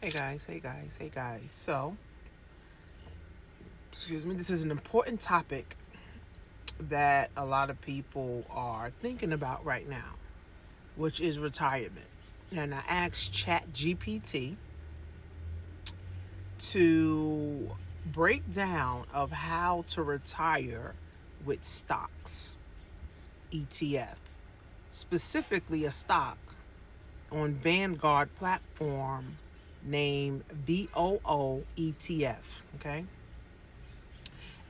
Hey guys. So, excuse me, this is an important topic that a lot of people are thinking about right now, which is retirement. And I asked ChatGPT to break down of how to retire with stocks, ETF, specifically a stock on Vanguard platform named VOO ETF. Okay.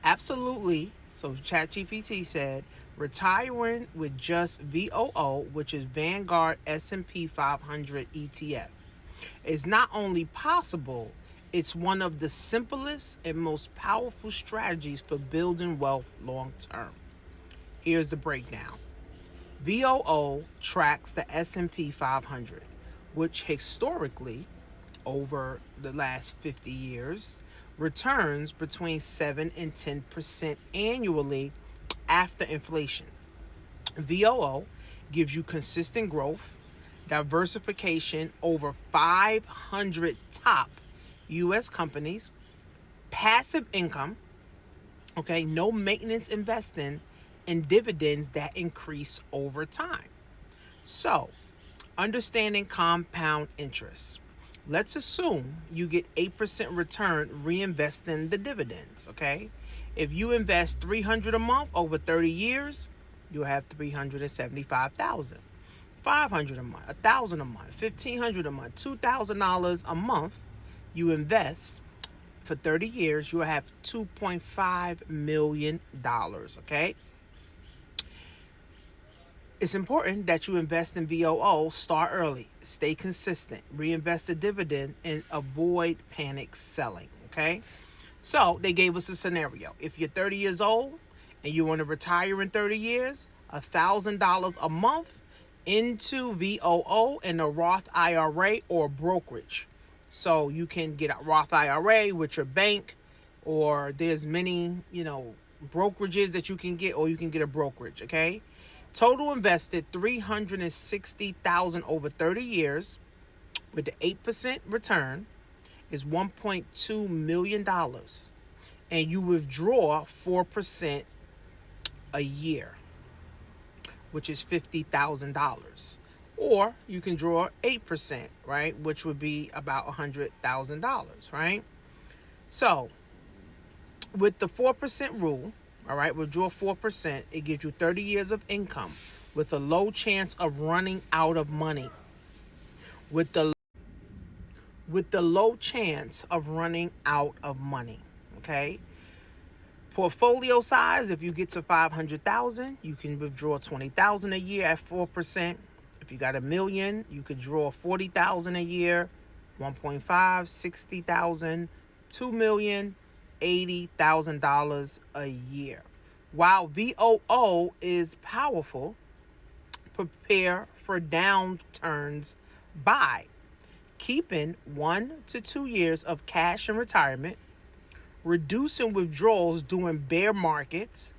Absolutely. So ChatGPT said retiring with just VOO, which is Vanguard S&P 500 ETF, is not only possible, it's one of the simplest and most powerful strategies for building wealth long term. Here's the breakdown. VOO tracks the S&P 500, which historically over the last 50 years returns between 7 and 10% annually after inflation. VOO gives you consistent growth, diversification over 500 top US companies, passive income, okay, no maintenance investing, and dividends that increase over time. So, understanding compound interest. Let's assume you get 8% return reinvesting the dividends, okay? If you invest 300 a month over 30 years, you'll have 375,000. 500 a month, 1,000 a month, 1,500 a month, $2,000 a month you invest for 30 years, you'll have $2.5 million, okay? It's important that you invest in VOO, start early, stay consistent, reinvest the dividend, and avoid panic selling, okay? So they gave us a scenario. If you're 30 years old and you want to retire in 30 years, $1,000 a month into VOO and a Roth IRA or brokerage. So you can get a Roth IRA with your bank, or there's many, brokerages that you can get, or you can get a brokerage, okay? Total invested $360,000 over 30 years with the 8% return is $1.2 million. And you withdraw 4% a year, which is $50,000. Or you can draw 8%, right? Which would be about $100,000, right? So with the 4% rule, all right, withdraw 4%, it gives you 30 years of income with a low chance of running out of money. With the low chance of running out of money, okay? Portfolio size, if you get to 500,000, you can withdraw 20,000 a year at 4%. If you got $1 million, you could draw 40,000 a year, 1.5, 60,000, 2 million, $80,000 a year. While VOO is powerful, prepare for downturns by keeping 1 to 2 years of cash in retirement, reducing withdrawals during bear markets,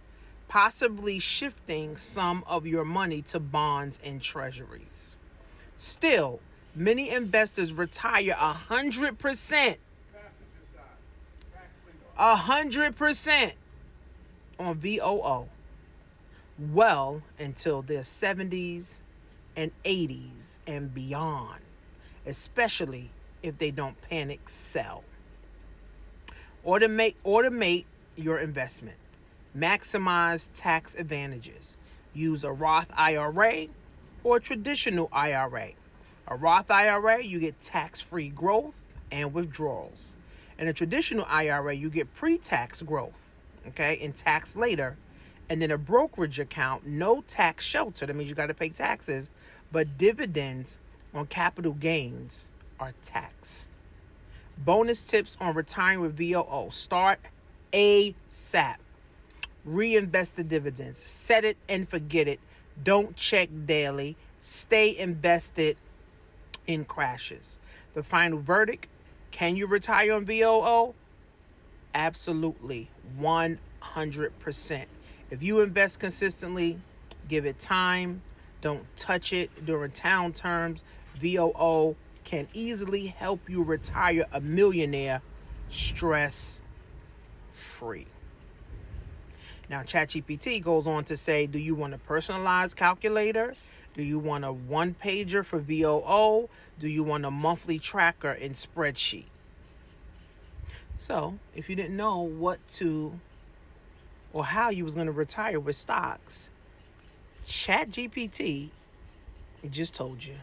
possibly shifting some of your money to bonds and treasuries. Still, many investors retire 100%. 100% on VOO well until their 70s and 80s and beyond, especially if they don't panic sell. Automate your investment. Maximize tax advantages. Use a Roth IRA or a traditional IRA. A Roth IRA, you get tax-free growth and withdrawals. In a traditional IRA, you get pre-tax growth, okay, and tax later. And then a brokerage account, no tax shelter. That means you got to pay taxes, but dividends on capital gains are taxed. Bonus tips on retiring with VOO. Start ASAP. Reinvest the dividends. Set it and forget it. Don't check daily. Stay invested in crashes. The final verdict, can you retire on VOO? Absolutely, 100%. If you invest consistently, give it time, don't touch it during down terms, VOO can easily help you retire a millionaire stress free. Now, ChatGPT goes on to say, do you want a personalized calculator? Do you want a one-pager for VOO? Do you want a monthly tracker and spreadsheet? So, if you didn't know what to or how you was going to retire with stocks, ChatGPT just told you.